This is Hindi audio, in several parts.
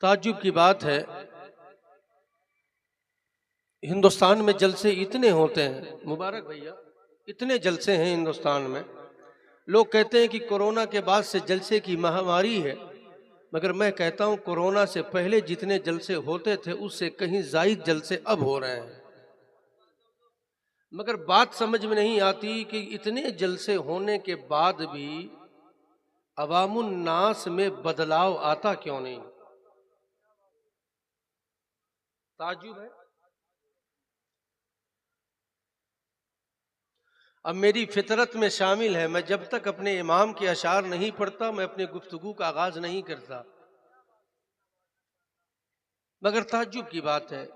ताज्जुब की बात है, हिंदुस्तान में जलसे इतने होते हैं, मुबारक भैया, इतने जलसे हैं हिंदुस्तान में। लोग कहते हैं कि कोरोना के बाद से जलसे की महामारी है, मगर मैं कहता हूं कोरोना से पहले जितने जलसे होते थे उससे कहीं ज़ायद जलसे अब हो रहे हैं। मगर बात समझ में नहीं आती कि इतने जलसे होने के बाद भी अवामुन नास में बदलाव आता क्यों नहीं। ताज्जुब है। अब मेरी फितरत में शामिल है, मैं जब तक अपने इमाम के अशार नहीं पढ़ता मैं अपनी गुफ्तगू का आगाज नहीं करता। मगर ताज्जुब की बात है,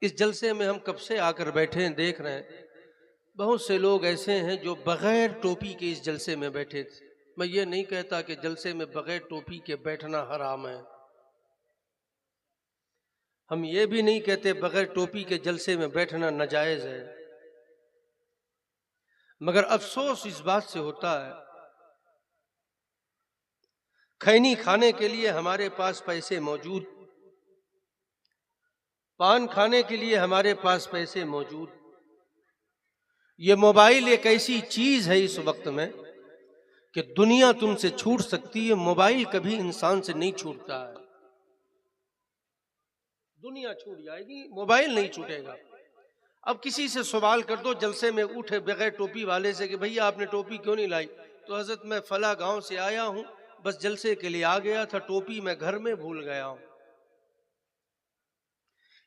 इस जलसे में हम कब से आकर बैठे हैं, देख रहे हैं बहुत से लोग ऐसे हैं जो बगैर टोपी के इस जलसे में बैठे थे। मैं ये नहीं कहता कि जलसे में बगैर टोपी के बैठना हराम है, हम ये भी नहीं कहते बगैर टोपी के जलसे में बैठना नाजायज है। मगर अफसोस इस बात से होता है, खैनी खाने के लिए हमारे पास पैसे मौजूद, पान खाने के लिए हमारे पास पैसे मौजूद, ये मोबाइल एक ऐसी चीज है इस वक्त में कि दुनिया तुमसे छूट सकती है, मोबाइल कभी इंसान से नहीं छूटता है। दुनिया छूट जाएगी, मोबाइल नहीं छूटेगा। अब किसी से सवाल कर दो जलसे में उठे बगैर टोपी वाले से कि भैया आपने टोपी क्यों नहीं लाई, तो हजरत मैं फला गांव से आया हूं, बस जलसे के लिए आ गया था, टोपी मैं घर में भूल गया हूं।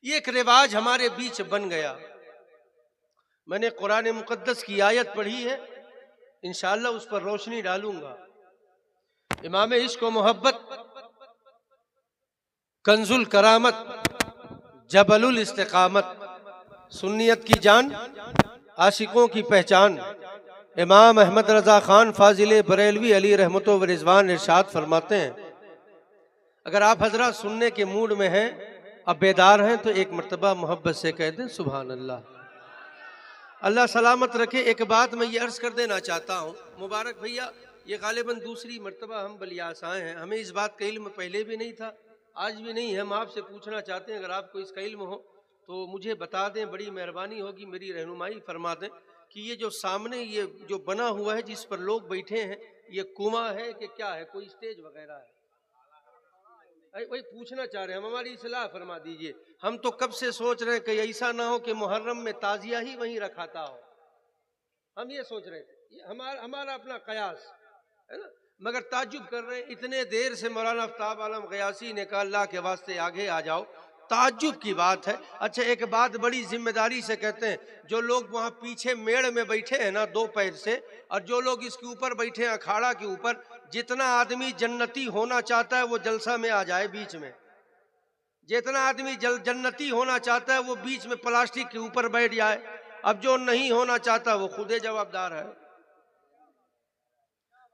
ये एक रिवाज हमारे बीच बन गया। मैंने कुरान मुकद्दस की आयत पढ़ी है, इंशाअल्लाह उस पर रोशनी डालूंगा। इमाम इश्क व मोहब्बत, कंजुल करामत, जबलुल इस्तिकामत, सुन्नियत की जान, आशिकों की पहचान, इमाम अहमद रजा खान फाजिल बरेलवी अली रहमतो व रिजवान इरशाद फरमाते हैं, अगर आप हजरत सुनने के मूड में हैं, अब बेदार हैं, तो एक मर्तबा मोहब्बत से कह दें सुभान अल्लाह, अल्लाह सलामत रखे। एक बात मैं ये अर्ज कर देना चाहता हूँ, मुबारक भैया, ये गालिबन दूसरी मर्तबा हम बलियास आए हैं, हमें इस बात का इल्म पहले भी नहीं था, आज भी नहीं है। हम आपसे पूछना चाहते हैं, अगर आपको इसका इल्म हो तो मुझे बता दें, बड़ी मेहरबानी होगी, मेरी रहनुमाई फरमा दें कि ये जो सामने ये जो बना हुआ है जिस पर लोग बैठे हैं, ये कुआं है कि क्या है, कोई स्टेज वगैरह है? वही पूछना चाह रहे हैं हम, हमारी इस्लाह फरमा दीजिए। हम तो कब से सोच रहे हैं कि ऐसा ना हो कि मुहर्रम में ताजिया ही वहीं रखाता हो, हम ये सोच रहे थे, ये हमारा अपना कयास है ना। मगर ताज्जुब कर रहे हैं, इतने देर से मौलाना आफ्ताब आलम गयासी ने कहा अल्लाह के वास्ते आगे आ जाओ, ताज्जुब की बात है। अच्छा, एक बात बड़ी जिम्मेदारी से कहते हैं, जो लोग वहां पीछे मेड़ में बैठे हैं ना दो पैर से, और जो लोग इसके ऊपर बैठे हैं अखाड़ा के ऊपर, जितना आदमी जन्नती होना चाहता है वो जलसा में आ जाए बीच में, जितना आदमी जन्नती होना चाहता है वो बीच में प्लास्टिक के ऊपर बैठ जाए, अब जो नहीं होना चाहता वो खुदे जवाबदार है।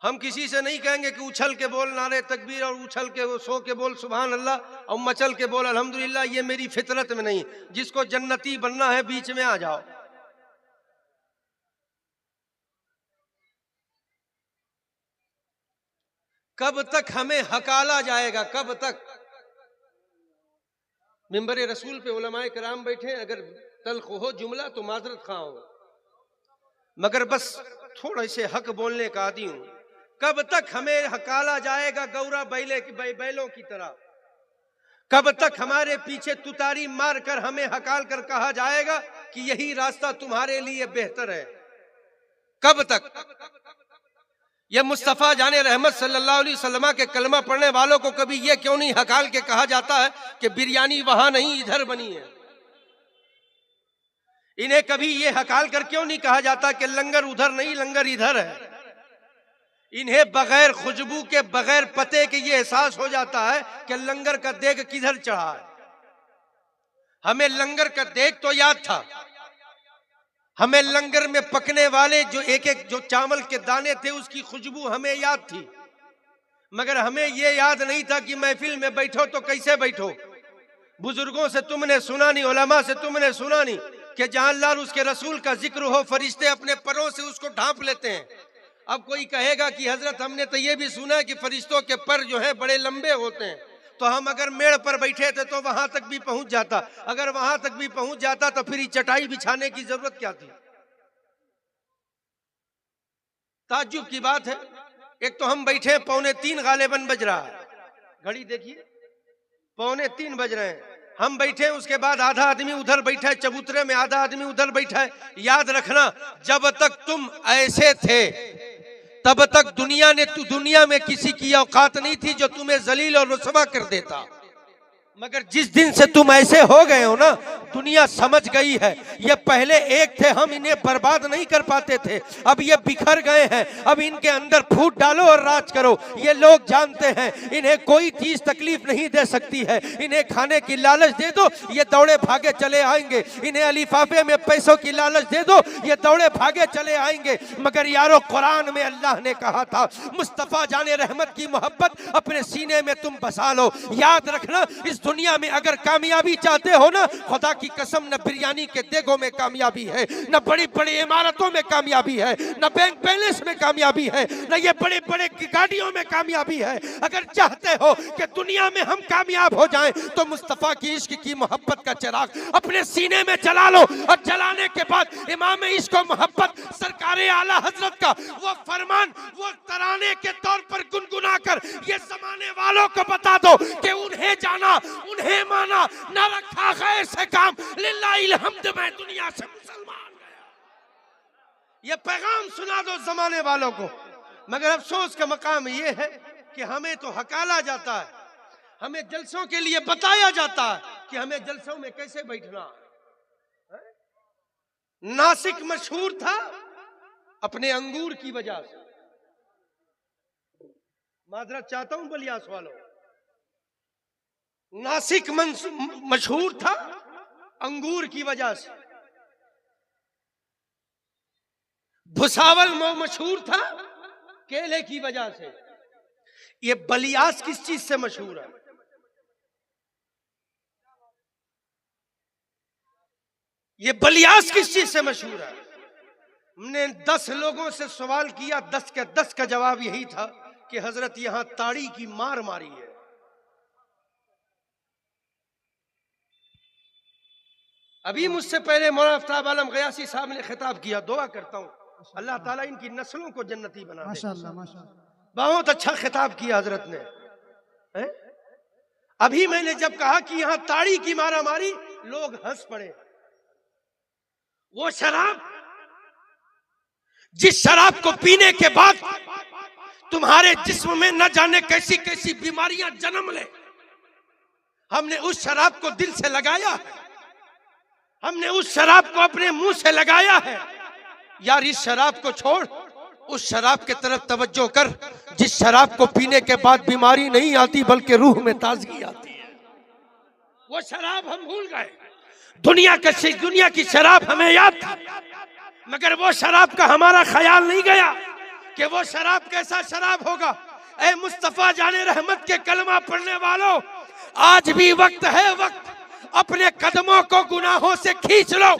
हम किसी से नहीं कहेंगे कि उछल के बोल नारे तकबीर और उछल के वो सो के बोल सुभान अल्लाह और मचल के बोल अल्हम्दुलिल्लाह, ये मेरी फितरत में नहीं। जिसको जन्नती बनना है बीच में आ जाओ। कब तक हमें हकाला जाएगा, कब तक? मिंबर रसूल पे उलमाए कराम बैठे, अगर तल्ख हो जुमला तो माजरत खा हो, मगर बस थोड़े से हक बोलने का आदी हूं। कब तक हमें हकाला जाएगा गौरा बैलों की तरह? कब तक हमारे पीछे तुतारी मार कर हमें हकाल कर कहा जाएगा कि यही रास्ता तुम्हारे लिए बेहतर है? कब तक? ये मुस्तफा जाने रहमत सल्लल्लाहु अलैहि वसल्लम के कलमा पढ़ने वालों को कभी ये क्यों नहीं हकाल के कहा जाता है कि बिरयानी वहां नहीं इधर बनी है? इन्हें कभी ये हकाल कर क्यों नहीं कहा जाता कि लंगर उधर नहीं लंगर इधर है? इन्हें बगैर खुशबू के बगैर पते के ये एहसास हो जाता है कि लंगर का देग किधर चढ़ा है। हमें लंगर का देग तो याद था, हमें लंगर में पकने वाले जो एक एक जो चावल के दाने थे उसकी खुशबू हमें याद थी, मगर हमें ये याद नहीं था कि महफिल में बैठो तो कैसे बैठो। बुजुर्गों से तुमने सुना नहीं, उलमा से तुमने सुना नहीं कि जहां अल्लाह और उसके रसूल का जिक्र हो फरिश्ते अपने परों से उसको ढांप लेते हैं। अब कोई कहेगा कि हजरत हमने तो ये भी सुना है कि फरिश्तों के पर जो है बड़े लंबे होते हैं, तो हम अगर मेड़ पर बैठे थे तो वहां तक भी पहुंच जाता, अगर वहां तक भी पहुंच जाता तो फिर चटाई बिछाने की जरूरत क्या थी। ताज्जुब की बात है, एक तो हम बैठे 2:45 गालिबन बज रहा है, घड़ी देखिए 2:45 बज रहे हैं, हम बैठे, उसके बाद आधा आदमी उधर बैठा है चबूतरे में, आधा आदमी उधर बैठा है। याद रखना, जब तक तुम ऐसे थे तब तक दुनिया में किसी की औकात नहीं थी जो तुम्हें जलील और रुसवा कर देता। मगर जिस दिन से तुम ऐसे हो गए हो ना, दुनिया समझ गई है। ये पहले एक थे, हम इन्हें बर्बाद नहीं कर पाते थे, अब ये बिखर गए हैं, अब इनके अंदर फूट डालो और राज करो। ये लोग जानते हैं इन्हें कोई चीज तकलीफ नहीं दे सकती है, इन्हें खाने की लालच दे दो ये दौड़े भागे चले आएंगे, इन्हें अलीफाफे में पैसों की लालच दे दो ये दौड़े भागे चले आएंगे। मगर यारो, कुरान में अल्लाह ने कहा था मुस्तफा जाने रहमत की मोहब्बत अपने सीने में तुम बसा लो। याद रखना, इस दुनिया में अगर कामयाबी चाहते हो ना, खुदा की कसम, न बिरयानी के देगों में कामयाबी है, न बड़ी बड़ी इमारतों में कामयाबी है, न बैंक बैलेंस में कामयाबी है, न ये बड़े बड़े गाड़ियों में कामयाबी है। अगर चाहते हो कि दुनिया में हम कामयाब हो जाएं तो मुस्तफा की इश्क की मोहब्बत का चिराग अपने सीने में जला लो, और जलाने के बाद इमाम इश्क और मोहब्बत सरकारे आला हजरत का वो फरमान, वो तराने के तौर पर गुनगुना कर ये जमाने वालों को बता दो कि उन्हें जाना, उन्हें माना, न रखा गए से काम, लिल्लाहिल हम्द, मैं दुनिया से मुसलमान गया। ये पैगाम सुना दो जमाने वालों को। मगर अफसोस का मकाम ये है कि हमें तो हकाला जाता है, हमें जलसों के लिए बताया जाता है कि हमें जलसों में कैसे बैठना है। नासिक मशहूर था अपने अंगूर की वजह से, माजरत चाहता हूं बलियास वालों, नासिक मशहूर था अंगूर की वजह से, भुसावल मशहूर था केले की वजह से। ये बलियास किस चीज से मशहूर है? ये बलियास किस चीज से मशहूर है? हमने 10 लोगों से सवाल किया, 10 के 10 का जवाब यही था कि हजरत यहां ताड़ी की मार मारी है। अभी मुझसे पहले मौलाना आफ्ताब आलम गयासी साहब ने खिताब किया, दुआ करता हूं अल्लाह ताला इनकी नस्लों को जन्नती बना दे। माशाअल्लाह माशाअल्लाह, बहुत अच्छा खिताब किया हजरत ने। अभी मैंने जब कहा कि यहां ताड़ी की मारा मारी, लोग हंस पड़े। वो शराब, जिस शराब को पीने के बाद तुम्हारे जिस्म में न जाने कैसी कैसी बीमारियां जन्म ले, हमने उस शराब को दिल से लगाया है, हमने उस शराब को अपने मुंह से लगाया है। यार, इस शराब को छोड़, उस शराब के तरफ तवज्जो कर जिस शराब को पीने के बाद बीमारी नहीं आती बल्कि रूह में ताजगी आती है। वो शराब हम भूल गए। दुनिया की शराब हमें याद था, मगर वो शराब का हमारा ख्याल नहीं गया कि वो शराब कैसा शराब होगा। ऐ मुस्तफा जाने रहमत के कलमा पढ़ने वालों, आज भी वक्त है, वक्त अपने कदमों को गुनाहों से खींच लो।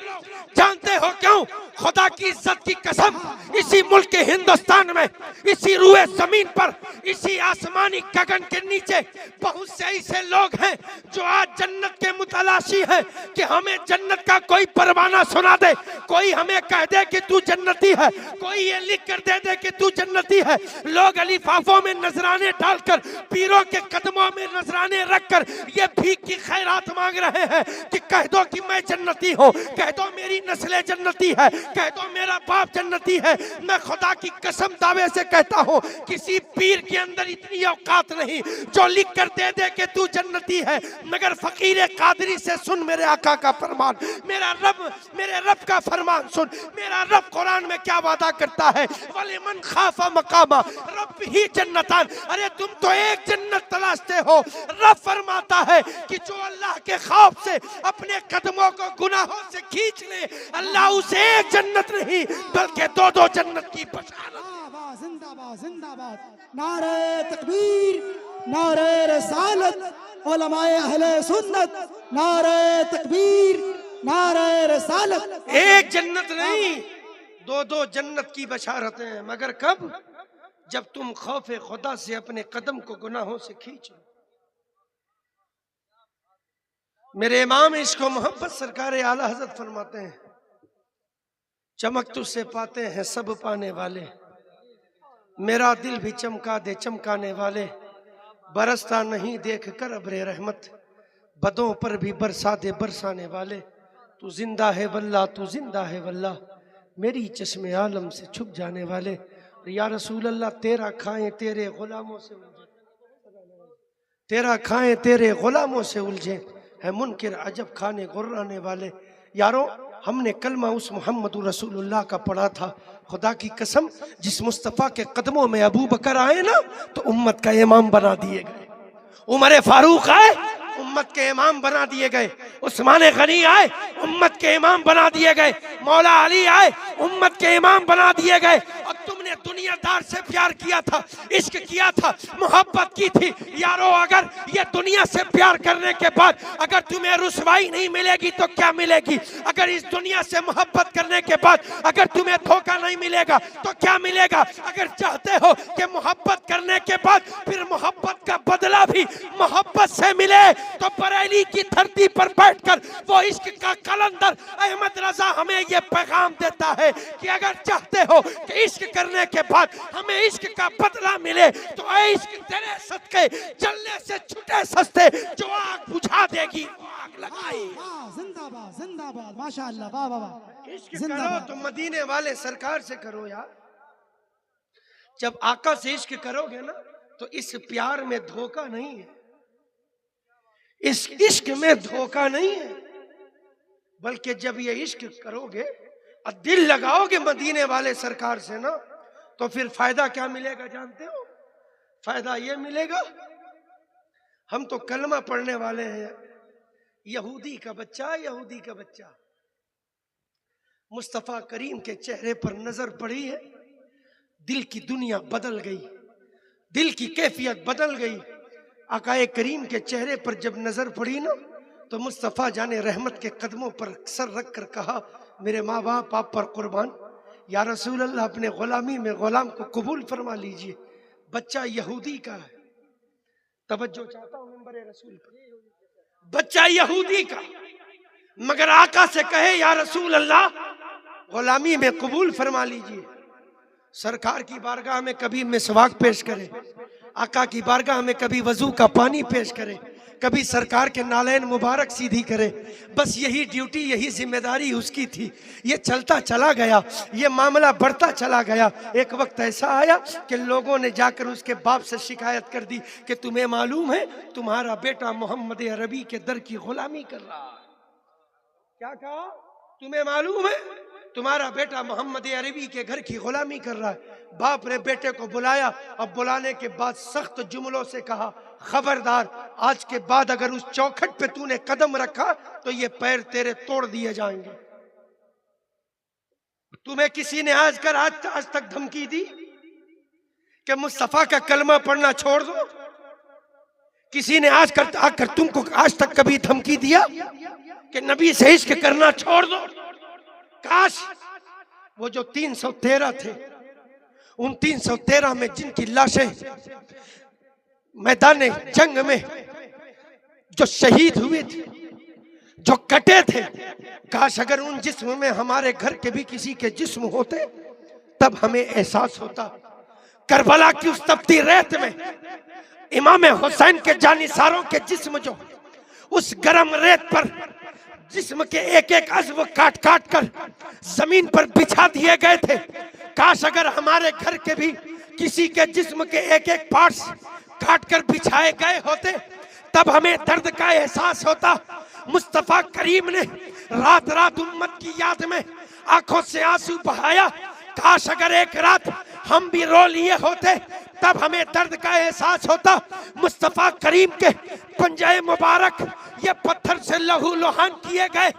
जानते हो क्यों? खुदा की इज्जत की कसम, इसी मुल्क के हिंदुस्तान में, इसी रुए जमीन पर, इसी आसमानी गगन के नीचे बहुत से ऐसे लोग हैं जो आज जन्नत के मुतलाशी हैं कि हमें जन्नत का कोई परवाना सुना दे, कोई हमें कह दे कि तू जन्नती है, कोई ये लिख कर दे दे कि तू जन्नती है। लोग अलीफाफों में नजराने डालकर, पीरों के कदमों में नजराने रखकर ये भीख की खैरात मांग रहे हैं कि कह दो कि मैं जन्नती हूँ, कह दो मेरी नस्लें जन्नती है, कह दो मेरा बाप जन्नती है। मैं खुदा की कसम दावे से कहता हूँ, किसी पीर के अंदर इतनी औकात नहीं जो लिख कर दे दे कि तू जन्नती है। मगर फकीर कादरी से सुन मेरे आका का फरमान, मेरे रब का फरमान सुन। मेरा रब कुरान में क्या वादा करता है? वलिमन खाफा मकामा रब ही जन्नतान। अरे तुम तो एक जन्नत तलाशते हो, रब फरमाता है कि जो अल्लाह के खौफ से अपने कदमों को गुनाहों से खींच ले, अल्लाह उसे एक जन्नत नहीं बल्कि 2-2 जन्नत की बशारत। जिंदाबाद जिंदाबाद, नारे तकबीर, नारे रसालत, उलमाए अहले सुन्नत, नारे तकबीर, नारे रसालत। एक जन्नत नहीं, 2-2 जन्नत की बशारतें। मगर कब? जब तुम खौफे खुदा से अपने कदम को गुनाहों से खींचो। मेरे इमाम इश्क व मोहब्बत सरकार आला हजरत फरमाते हैं, चमक तुझसे पाते हैं सब पाने वाले, मेरा दिल भी चमका दे चमकाने वाले, बरसता नहीं देख कर अब्रे रहमत, बदों पर भी बरसा दे बरसाने वाले, तू जिंदा है वल्लाह तू जिंदा है वल्लाह, मेरी चश्मे आलम से छुप जाने वाले। या रसूल अल्लाह तेरा खाएं तेरे गुलामों से उलझे, तेरा खाएं तेरे गुलामों से उलझे, है मुनकिर अजब खाने गुर्राने वाले। यारों, हमने कलमा उस मोहम्मद रसूलुल्लाह का पढ़ा था। खुदा की कसम, जिस मुस्तफ़ा के कदमों में अबू बकर आए ना तो उम्मत का इमाम बना दिए गए। उमर फारूक आए, उम्मत के इमाम बना दिए गए। उस्मान गनी आए, उम्मत के इमाम बना दिए गए। मौला अली आए, उम्मत के इमाम बना दिए गए। और तुमने दुनियादार से प्यार किया था, इश्क किया था, मोहब्बत की थी। यारो, अगर ये दुनिया से प्यार करने के बाद अगर तुम्हें रुसवाई नहीं मिलेगी तो क्या मिलेगी? अगर इस दुनिया से मोहब्बत करने के बाद अगर तुम्हें धोखा नहीं मिलेगा तो क्या मिलेगा? अगर चाहते हो कि मोहब्बत करने के बाद फिर मोहब्बत का बदला भी मोहब्बत से मिले तो बरेली की धरती पर बैठकर वो इश्क का कलंदर अहमद रजा हमें ये पैगाम देता है कि अगर चाहते हो कि इश्क करने के बाद हमें इश्क का बदला मिले तो ऐ इश्क तेरे सदके जलने से छुटे सस्ते, जो आग बुझा देगी वो आग लगाई। जिंदाबाद जिंदाबाद, माशाअल्लाह, वाह वाह वाह। इश्क करो तो मदीने वाले सरकार से करो यार। जब आका से इश्क करोगे ना तो इस प्यार में धोखा नहीं है, इस इश्क में धोखा नहीं है, बल्कि जब ये इश्क करोगे और दिल लगाओगे मदीने वाले सरकार से ना तो फिर फायदा क्या मिलेगा जानते हो? फायदा ये मिलेगा, हम तो कलमा पढ़ने वाले हैं। यहूदी का बच्चा, यहूदी का बच्चा, मुस्तफा करीम के चेहरे पर नजर पड़ी है, दिल की दुनिया बदल गई, दिल की कैफियत बदल गई। आकाए करीम के चेहरे पर जब नजर पड़ी ना तो मुस्तफ़ा जाने रहमत के कदमों पर सर रख कर कहा, मेरे माँ बाप आप पर कुर्बान, या रसूल अल्लाह अपने गुलामी में गुलाम को कबूल फरमा लीजिए। बच्चा यहूदी का है, तवज्जो चाहता हूँ मिंबर रसूल पर, बच्चा यहूदी का, मगर आका से कहे या रसूल अल्लाह गुलामी में कबूल फरमा लीजिए। सरकार की बारगाह में कभी मिसवाक पेश करे, आका की बारगाह में कभी वजू का पानी पेश करे, कभी सरकार के नालैन मुबारक सीधी करे। बस यही ड्यूटी, यही जिम्मेदारी उसकी थी। ये चलता चला गया, ये मामला बढ़ता चला गया। एक वक्त ऐसा आया कि लोगों ने जाकर उसके बाप से शिकायत कर दी कि तुम्हें मालूम है तुम्हारा बेटा मोहम्मद अरबी के दर की गुलामी कर रहा है। क्या कहा? तुम्हें मालूम है तुम्हारा बेटा मोहम्मद अरबी के घर की गुलामी कर रहा है। बाप ने बेटे को बुलाया, अब बुलाने के बाद सख्त जुमलों से कहा, खबरदार, आज के बाद अगर उस चौखट पे तूने कदम रखा तो ये पैर तेरे तोड़ दिए जाएंगे। तुम्हें किसी ने आज तक धमकी दी कि मुस्तफा का कलमा पढ़ना छोड़ दो? किसी ने आकर तुमको आज तक कभी धमकी दिया कि नबी से इश्क करना छोड़ दो? काश वो जो 313 थे, उन 313 में जिनकी लाशें मैदान जंग में जो शहीद हुए थे, जो कटे थे, काश अगर उन जिस्म में हमारे घर के भी किसी के जिस्म होते तब हमें एहसास होता। करबला की उस तपती रेत में इमाम हुसैन के जानिसारों के जिस्म जो उस गरम रेत पर जिस्म के एक एक अज़्व काट काट कर जमीन पर बिछा दिए गए थे। काश अगर हमारे घर के भी किसी के जिस्म के एक एक पार्ट्स काट कर बिछाए गए होते तब हमें दर्द का एहसास होता। मुस्तफा करीम ने रात रात उम्मत की याद में आंखों से आंसू बहाया। काश अगर एक रात हम भी रो लिए होते तब हमें दर्द का एहसास होता। मुस्तफा करीम के पंजाए मुबारक ये पत्थर से लहू लुहान किए गए।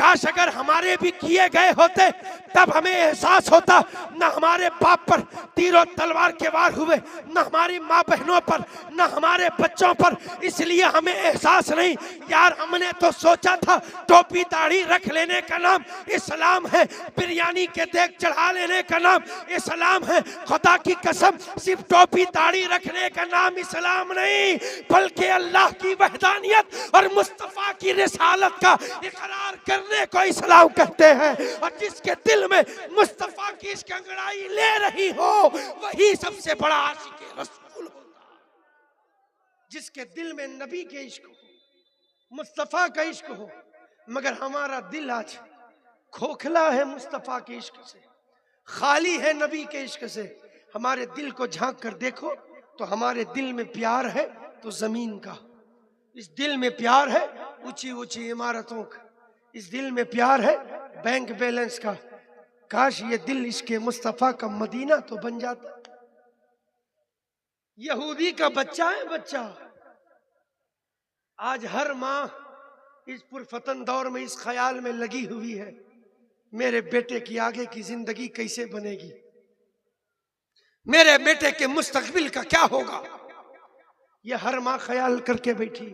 काश अगर हमारे भी किए गए होते तब हमें एहसास होता, न हमारे बाप पर तीरों तलवार के वार हुए, न हमारी माँ बहनों पर, न हमारे बच्चों पर, इसलिए हमें एहसास नहीं। यार हमने तो सोचा था टोपी दाढ़ी रख लेने का नाम इस्लाम है, बिरयानी के देग चढ़ा लेने का नाम इस्लाम है। खुदा की कसम, सिर्फ टोपी दाढ़ी रखने का नाम इस्लाम नहीं, बल्कि अल्लाह की वहदानियत और मुस्तफा की रिसालत का इकरार करने को इस्लाम कहते हैं। और जिसके दिल में मुस्तफा की इश्क अंगड़ाई ले रही हो वही सबसे बड़ा आशिक रसूल होता है। जिसके दिल में नबी के इश्क हो, मुस्तफा का इश्क हो, मगर हमारा दिल आज खोखला है मुस्तफा के इश्क से, खाली है नबी के इश्क से। हमारे दिल को झांक कर देखो तो हमारे दिल में प्यार है तो जमीन का, इस दिल में प्यार है ऊंची ऊंची इमारतों का, इस दिल में प्यार है बैंक बैलेंस का। काश ये दिल इश्क मुस्तफा का मदीना तो बन जाता। यहूदी का बच्चा है बच्चा, आज हर माँ इस पुरफतन दौर में इस ख्याल में लगी हुई है, मेरे बेटे की आगे की जिंदगी कैसे बनेगी, मेरे बेटे के मुस्तकबिल का क्या होगा, यह हर माँ ख्याल करके बैठी।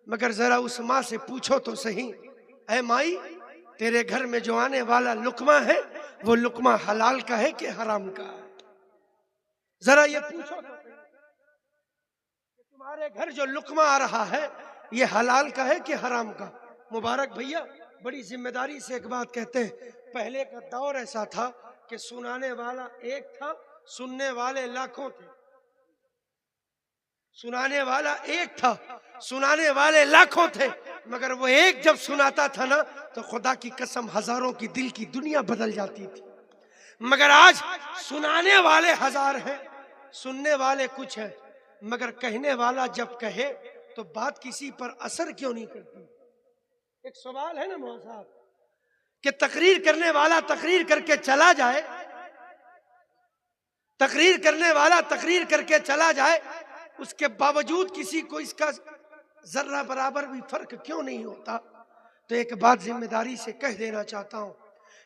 मगर जरा उस माँ से पूछो तो सही, ऐ माई तेरे घर में जो आने वाला लुकमा है वो लुकमा हलाल का है कि हराम का है? जरा ये पूछो तो सही, तुम्हारे घर जो लुकमा आ रहा है ये हलाल का है कि हराम का? मुबारक भैया, बड़ी जिम्मेदारी से एक बात कहते हैं, पहले का दौर ऐसा था कि सुनाने वाला एक था, सुनने वाले लाखों थे। सुनाने वाला एक था, सुनाने वाले लाखों थे, मगर वो एक जब सुनाता था ना तो खुदा की कसम हजारों की दिल की दुनिया बदल जाती थी। मगर आज सुनाने वाले हजार हैं, सुनने वाले कुछ हैं, मगर कहने वाला जब कहे तो बात किसी पर असर क्यों नहीं करती? एक सवाल है ना मौलाना साहब कि तकरीर करने वाला तकरीर करके चला जाए, तकरीर करने वाला तकरीर करके चला जाए, उसके बावजूद किसी को इसका जर्रा बराबर भी फर्क क्यों नहीं होता? तो एक बात जिम्मेदारी से कह देना चाहता हूं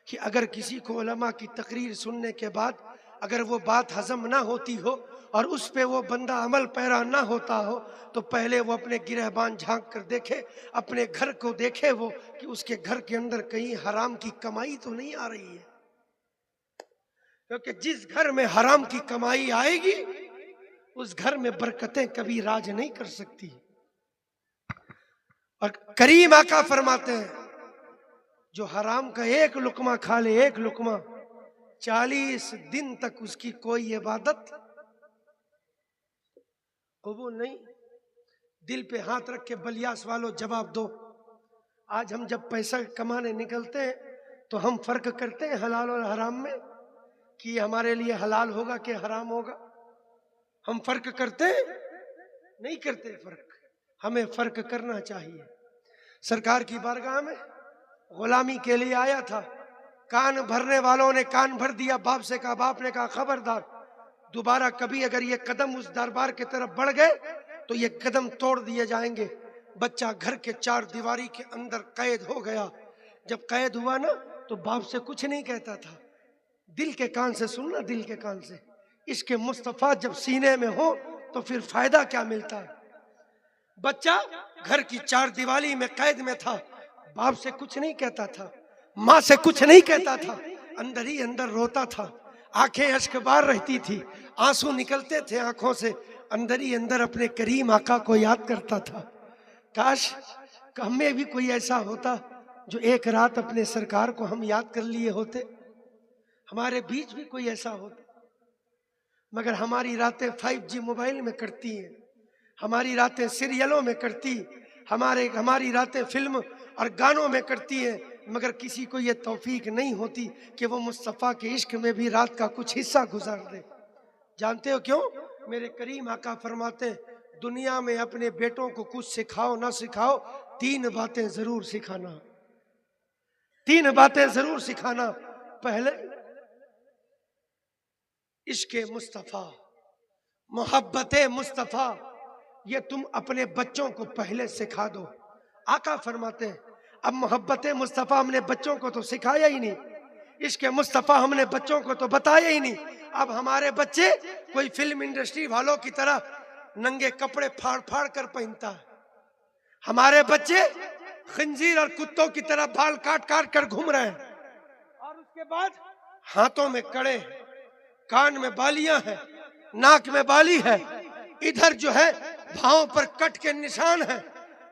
कि अगर किसी को उलमा की तकरीर सुनने के बाद अगर वो बात हजम ना होती हो और उस पे वो बंदा अमल पैरा ना होता हो तो पहले वो अपने गिरहबान झांक कर देखे, अपने घर को देखे वो कि उसके घर के अंदर कहीं हराम की कमाई तो नहीं आ रही है। क्योंकि जिस घर में हराम की कमाई आएगी उस घर में बरकतें कभी राज नहीं कर सकती। और करीम आका फरमाते हैं जो हराम का एक लुकमा खा ले, एक लुकमा, 40 दिन तक उसकी कोई इबादत कबूल नहीं। दिल पे हाथ रख के बलियास वालों जवाब दो। आज हम जब पैसा कमाने निकलते हैं तो हम फर्क करते हैं हलाल और हराम में कि ये हमारे लिए हलाल होगा कि हराम होगा? हम फर्क करते हैं? नहीं करते फर्क। हमें फर्क करना चाहिए। सरकार की बारगाह में गुलामी के लिए आया था, कान भरने वालों ने कान भर दिया। बाप से कहा, बाप ने कहा खबरदार दोबारा कभी अगर ये कदम उस दरबार की तरफ बढ़ गए तो ये कदम तोड़ दिए जाएंगे। बच्चा घर के 4 दीवारी के अंदर कैद हो गया। जब कैद हुआ ना तो बाप से कुछ नहीं कहता था। दिल के कान से सुनना, दिल के कान से। इसके मुस्तफा जब सीने में हो तो फिर फायदा क्या मिलता है? बच्चा घर की 4 दीवारी में कैद में था, बाप से कुछ नहीं कहता था, माँ से कुछ नहीं कहता था, अंदर ही अंदर रोता था, आंखें अश्कबार रहती थी, आंसू निकलते थे आंखों से, अंदर ही अंदर अपने करीम आका को याद करता था। काश हमें भी कोई ऐसा होता जो एक रात अपने सरकार को हम याद कर लिए होते। हमारे बीच भी कोई ऐसा होता। मगर हमारी रातें 5G मोबाइल में कटती हैं, हमारी रातें सीरियलों में कटती, हमारी रातें फिल्म और गानों में कटती हैं। मगर किसी को ये तौफीक नहीं होती कि वो मुस्तफ़ा के इश्क में भी रात का कुछ हिस्सा गुजार दे। जानते हो क्यों? मेरे करीम आका फरमाते हैं दुनिया में अपने बेटों को कुछ सिखाओ ना सिखाओ, 3 बातें जरूर सिखाना, 3 बातें जरूर सिखाना। पहले इश्क़े मुस्तफ़ा, मोहब्बत मुस्तफ़ा, ये तुम अपने बच्चों को पहले सिखा दो। आका फरमाते हैं अब मोहब्बत मुस्तफ़ा हमने बच्चों को तो सिखाया ही नहीं, इश्क मुस्तफ़ा हमने बच्चों को तो बताया ही नहीं। अब हमारे बच्चे कोई फिल्म इंडस्ट्री वालों की तरह नंगे कपड़े फाड़ फाड़ कर पहनता है, हमारे बच्चे खंजीर और कुत्तों की तरह बाल काट काट कर घूम रहे हैं, और उसके बाद हाथों में कड़े, कान में बालियां हैं, नाक में बाली है, इधर जो है भावों पर कट के निशान है,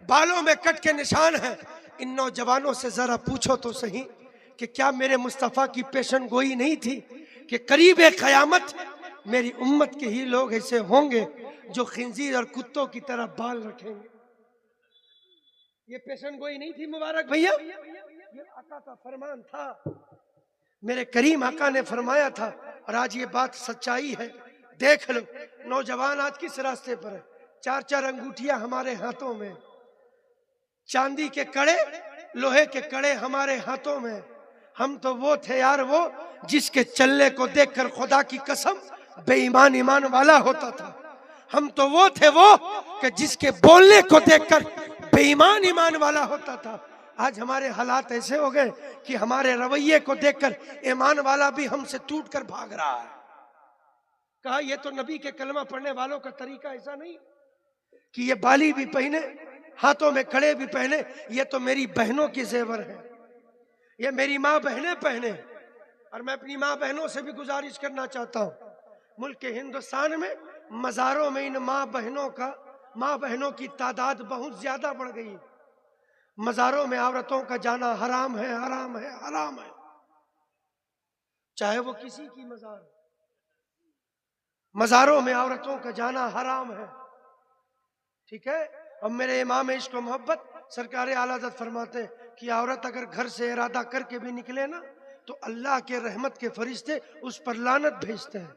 बालों में कट के निशान है। इन नौजवानों से जरा पूछो तो सही कि क्या मेरे मुस्तफ़ा की पेशन गोई नहीं थी कि करीब क़यामत मेरी उम्मत के ही लोग ऐसे होंगे जो खिंजीर और कुत्तों की तरह बाल रखेंगे। ये पेशन गोई नहीं थी मुबारक भैया, ये आका का फरमान था, मेरे करीम आका ने फरमाया था, और आज ये बात सच्चाई है। देख लो नौजवान आज किस रास्ते पर है, 4-4 अंगूठियां हमारे हाथों में, चांदी के कड़े, लोहे के कड़े हमारे हाथों में। हम तो वो थे यार, वो जिसके चलने को देखकर खुदा की कसम बेईमान ईमान वाला होता था। हम तो वो थे वो कि जिसके बोलने को देखकर बेईमान ईमान वाला होता था। आज हमारे हालात ऐसे हो गए कि हमारे रवैये को देखकर ईमान वाला भी हमसे टूट कर भाग रहा है। कहा ये तो नबी के कलमा पढ़ने वालों का तरीका ऐसा नहीं कि ये बाली भी पहने, हाथों में कड़े भी पहने, ये तो मेरी बहनों की जेवर है, ये मेरी माँ बहनें पहने। और मैं अपनी माँ बहनों से भी गुजारिश करना चाहता हूँ, मुल्क के हिंदुस्तान में मज़ारों में इन माँ बहनों की तादाद बहुत ज्यादा बढ़ गई। मज़ारों में औरतों का जाना हराम है, हराम है, हराम है, चाहे वो किसी की मज़ार। मज़ारों में औरतों का जाना हराम है, ठीक है। अब मेरे इमाम इश्क व मोहब्बत सरकार आला हज़रत फरमाते हैं कि औरत अगर घर से इरादा करके भी निकले ना तो अल्लाह के रहमत के फरिश्ते उस पर लानत भेजते हैं।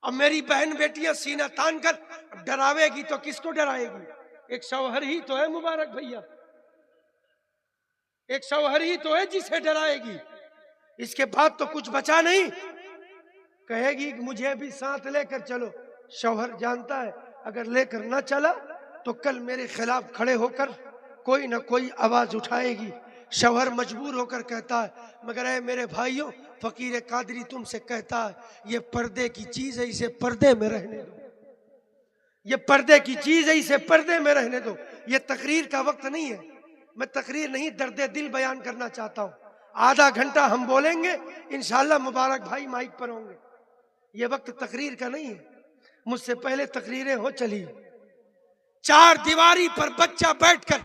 अब मेरी बहन बेटियां सीना तान कर डरावेगी तो किसको डराएगी? एक शौहर ही तो है मुबारक भैया, एक शौहर ही तो है जिसे डराएगी। इसके बाद तो कुछ बचा नहीं, कहेगी मुझे भी साथ लेकर चलो। शौहर जानता है अगर लेकर ना चला तो कल मेरे खिलाफ खड़े होकर कोई ना कोई आवाज उठाएगी। शौहर मजबूर होकर कहता है मगर ऐ मेरे भाइयों, फकीर कादरी तुमसे कहता है ये पर्दे की चीज है, इसे पर्दे में रहने दो, ये पर्दे की चीज है, इसे पर्दे में रहने दो। ये तकरीर का वक्त नहीं है, मैं तकरीर नहीं दर्द दिल बयान करना चाहता हूँ। आधा घंटा हम बोलेंगे, इंशाल्लाह मुबारक भाई माइक पर होंगे। ये वक्त तकरीर का नहीं है, मुझसे पहले तकरीरें हो चली। चार दीवारी पर बच्चा बैठकर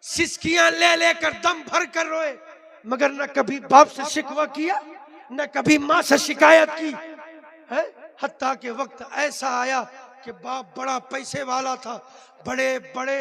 सिसकियां ले लेकर दम भर कर रोए, मगर न कभी बाप से शिकवा किया, न कभी माँ से शिकायत की है। हत्ता के वक्त ऐसा आया कि बाप बड़ा पैसे वाला था, बड़े बड़े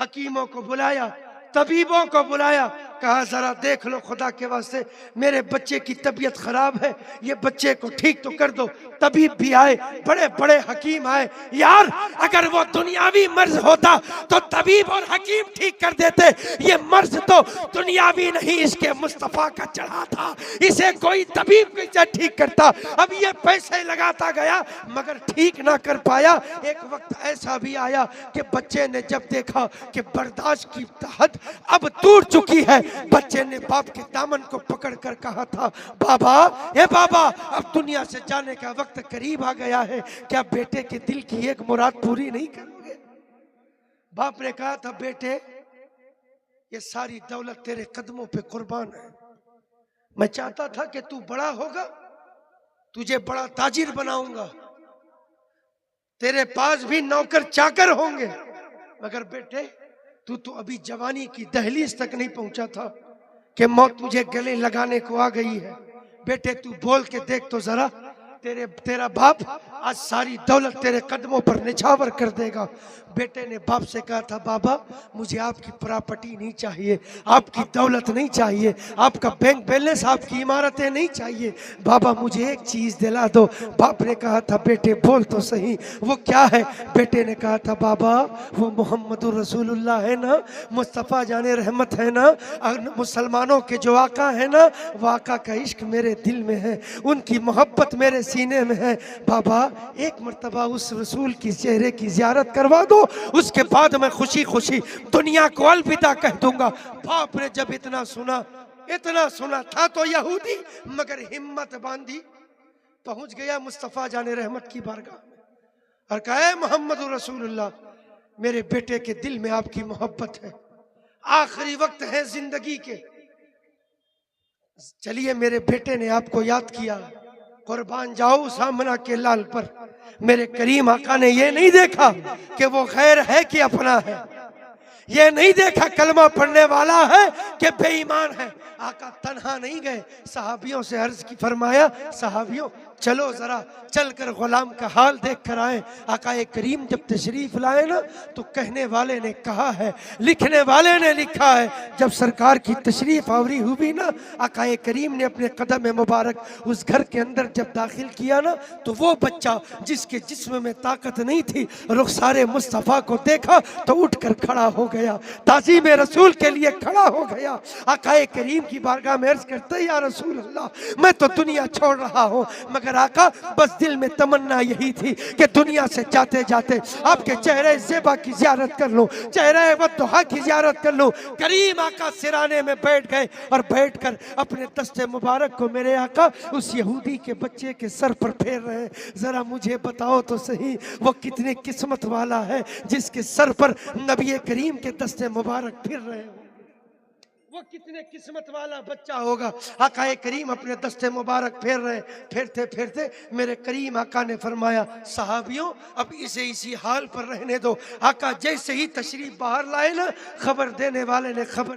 हकीमों को बुलाया, तबीबों को बुलाया, कहा जरा देख लो खुदा के वास्ते मेरे बच्चे की तबीयत खराब है, ये बच्चे को ठीक तो कर दो। तबीब भी आए, बड़े बड़े हकीम आए। यार अगर वो दुनियावी मर्ज होता तो तबीब और हकीम ठीक कर देते, ये मर्ज तो दुनियावी नहीं इसके मुस्तफा का चढ़ा था, इसे कोई तबीब कैसे ठीक करता। अब ये पैसे लगाता गया मगर ठीक ना कर पाया। एक वक्त ऐसा भी आया कि बच्चे ने जब देखा कि बर्दाश्त की हद अब टूट चुकी है, बच्चे ने बाप के दामन को पकड़ कर कहा था बाबा, ए बाबा अब दुनिया से जाने का वक्त करीब आ गया है, क्या बेटे के दिल की एक मुराद पूरी नहीं करोगे? बाप ने कहा था बेटे ये सारी दौलत तेरे कदमों पे कुर्बान है, मैं चाहता था कि तू बड़ा होगा, तुझे बड़ा ताजिर बनाऊंगा, तेरे पास भी नौकर चाकर होंगे, मगर बेटे तू तो अभी जवानी की दहलीज तक नहीं पहुंचा था कि मौत तुझे गले लगाने को आ गई है। बेटे तू बोल के देख तो जरा, तेरा बाप आज सारी दौलत तेरे कदमों पर निछावर कर देगा। बेटे ने बाप से कहा था बाबा मुझे आपकी प्रॉपर्टी नहीं चाहिए, आपकी दौलत नहीं चाहिए, आपका बैंक बैलेंस, आपकी इमारतें नहीं चाहिए, बाबा मुझे एक चीज दिला दो। बाप ने कहा था बेटे बोल तो सही वो क्या है? बेटे ने कहा था बाबा वो मोहम्मदुर रसूलुल्लाह है ना, मुस्तफ़ा जाने रहमत है ना, मुसलमानों के जो आका है ना, वो आका का इश्क मेरे दिल में है, उनकी मोहब्बत मेरे सीने में है। बाबा एक मर्तबा उस रसूल की चेहरे की जियारत करवा दो, उसके बाद मैं खुशी खुशी दुनिया को अलविदा कह दूंगा। बाप ने जब इतना सुना था तो यहूदी मगर हिम्मत बांधी पहुंच गया मुस्तफ़ा जाने रहमत की बारगाह में और कहा, मोहम्मद रसूलुल्लाह, मेरे बेटे के दिल में आपकी मोहब्बत है, आखिरी वक्त है जिंदगी के, चलिए मेरे बेटे ने आपको याद किया, कुर्बान जाओ सामना के लाल पर। मेरे करीम आका ने ये नहीं देखा कि वो गैर है कि अपना है, ये नहीं देखा कलमा पढ़ने वाला है कि बेईमान है। आका तन्हा नहीं गए, सहाबियों से अर्ज की फरमाया, सहाबियों चलो जरा चल कर गुलाम का हाल देख कर आए। आका करीम जब तशरीफ लाए ना तो कहने वाले ने कहा है, लिखने वाले ने लिखा है, जब सरकार की तशरीफ आवरी हुई ना, आका करीम ने अपने कदम मुबारक उस घर के अंदर जब दाखिल किया ना, तो वो बच्चा जिसके जिस्म में ताकत नहीं थी, रुखसारे मुस्तफ़ा को देखा तो उठकर खड़ा हो गया, ताज़ीम रसूल के लिए खड़ा हो गया। आका करीम की बारगाह में अर्ज करते, या रसूल अल्लाह, मैं तो दुनिया छोड़ रहा हूँ, मगर आका बस दिल में तमन्ना यही थी कि दुनिया से जाते जाते आपके चेहरे ज़ेबा की ज़ियारत कर लो, चेहरे वद्दुहा की ज़ियारत कर लो। करीम आका सिराने में बैठ गए और बैठकर अपने दस्ते मुबारक को मेरे आका उस यहूदी के बच्चे के सर पर फेर रहे हैं। जरा मुझे बताओ तो सही, वो कितने किस्मत वाला है जिसके सर पर नबी करीम के दस्ते मुबारक फिर रहे हो, वो कितने किस्मत वाला बच्चा होगा। आका करीम अपने दस्ते मुबारक फेर रहे, फेरते फेरते मेरे करीम आका ने फरमाया, सहाबियों अब इसे इसी हाल पर रहने दो। आका जैसे ही तशरीफ बाहर लाए ना, खबर देने वाले ने खबर